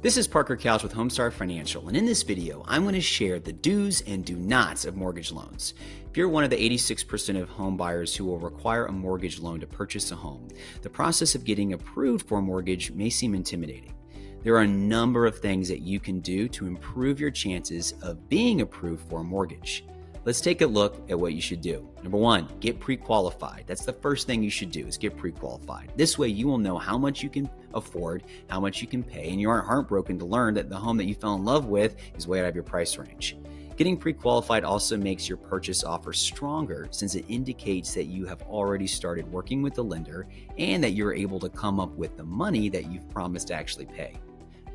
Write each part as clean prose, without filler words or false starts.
This is Parker Couch with Homestar Financial, and in this video, I'm going to share the do's and do nots of mortgage loans. If you're one of the 86% of home buyers who will require a mortgage loan to purchase a home, the process of getting approved for a mortgage may seem intimidating. There are a number of things that you can do to improve your chances of being approved for a mortgage. Let's take a look at what you should do. Number one, get pre-qualified. That's the first thing you should do is get pre-qualified. This way you will know how much you can afford, how much you can pay, and you aren't heartbroken to learn that the home that you fell in love with is way out of your price range. Getting pre-qualified also makes your purchase offer stronger since it indicates that you have already started working with the lender and that you're able to come up with the money that you've promised to actually pay.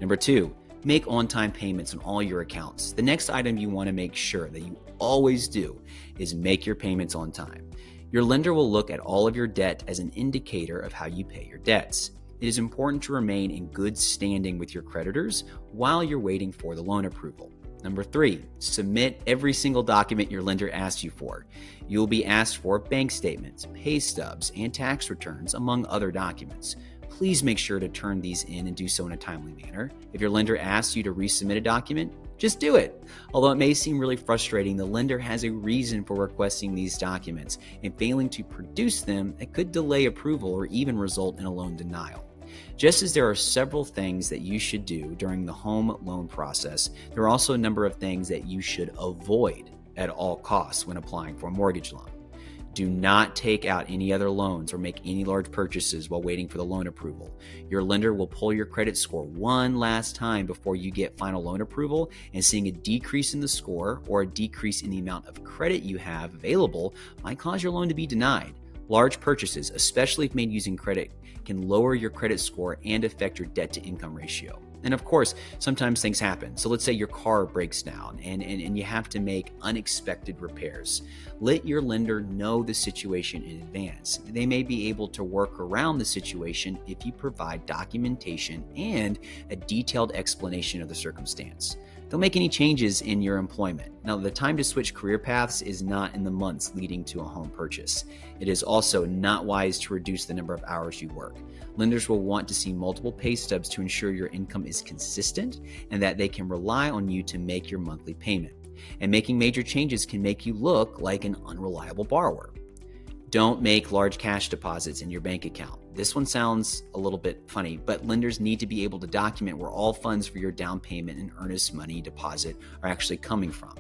Number two, make on-time payments on all your accounts. The next item you want to make sure that you always do is make your payments on time. Your lender will look at all of your debt as an indicator of how you pay your debts. It is important to remain in good standing with your creditors while you're waiting for the loan approval. Number three, submit every single document your lender asks you for. You will be asked for bank statements, pay stubs, and tax returns, among other documents. Please make sure to turn these in and do so in a timely manner. If your lender asks you to resubmit a document, just do it. Although it may seem really frustrating, the lender has a reason for requesting these documents, and failing to produce them, it could delay approval or even result in a loan denial. Just as there are several things that you should do during the home loan process, there are also a number of things that you should avoid at all costs when applying for a mortgage loan. Do not take out any other loans or make any large purchases while waiting for the loan approval. Your lender will pull your credit score one last time before you get final loan approval, and seeing a decrease in the score or a decrease in the amount of credit you have available might cause your loan to be denied. Large purchases, especially if made using credit, can lower your credit score and affect your debt-to-income ratio. And of course, sometimes things happen. So let's say your car breaks down and you have to make unexpected repairs. Let your lender know the situation in advance. They may be able to work around the situation if you provide documentation and a detailed explanation of the circumstance. Don't make any changes in your employment. Now, the time to switch career paths is not in the months leading to a home purchase. It is also not wise to reduce the number of hours you work. Lenders will want to see multiple pay stubs to ensure your income is consistent and that they can rely on you to make your monthly payment. And making major changes can make you look like an unreliable borrower. Don't make large cash deposits in your bank account. This one sounds a little bit funny, but lenders need to be able to document where all funds for your down payment and earnest money deposit are actually coming from.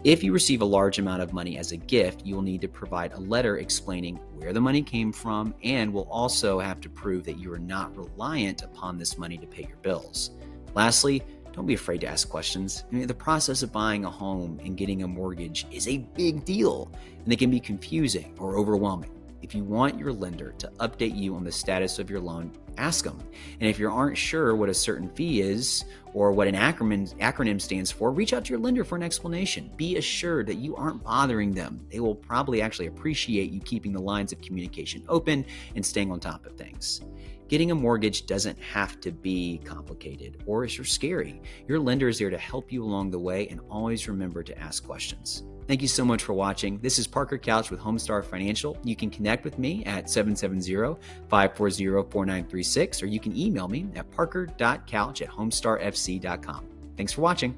If you receive a large amount of money as a gift, you will need to provide a letter explaining where the money came from, and will also have to prove that you are not reliant upon this money to pay your bills. Lastly, don't be afraid to ask questions. The process of buying a home and getting a mortgage is a big deal, and it can be confusing or overwhelming. If you want your lender to update you on the status of your loan, ask them. And if you aren't sure what a certain fee is or what an acronym stands for, reach out to your lender for an explanation. Be assured that you aren't bothering them. They will probably actually appreciate you keeping the lines of communication open and staying on top of things. Getting a mortgage doesn't have to be complicated or scary. Your lender is there to help you along the way, and always remember to ask questions. Thank you so much for watching. This is Parker Couch with Homestar Financial. You can connect with me at 770-540-4936, or you can email me at parker.couch@homestarfc.com. Thanks for watching.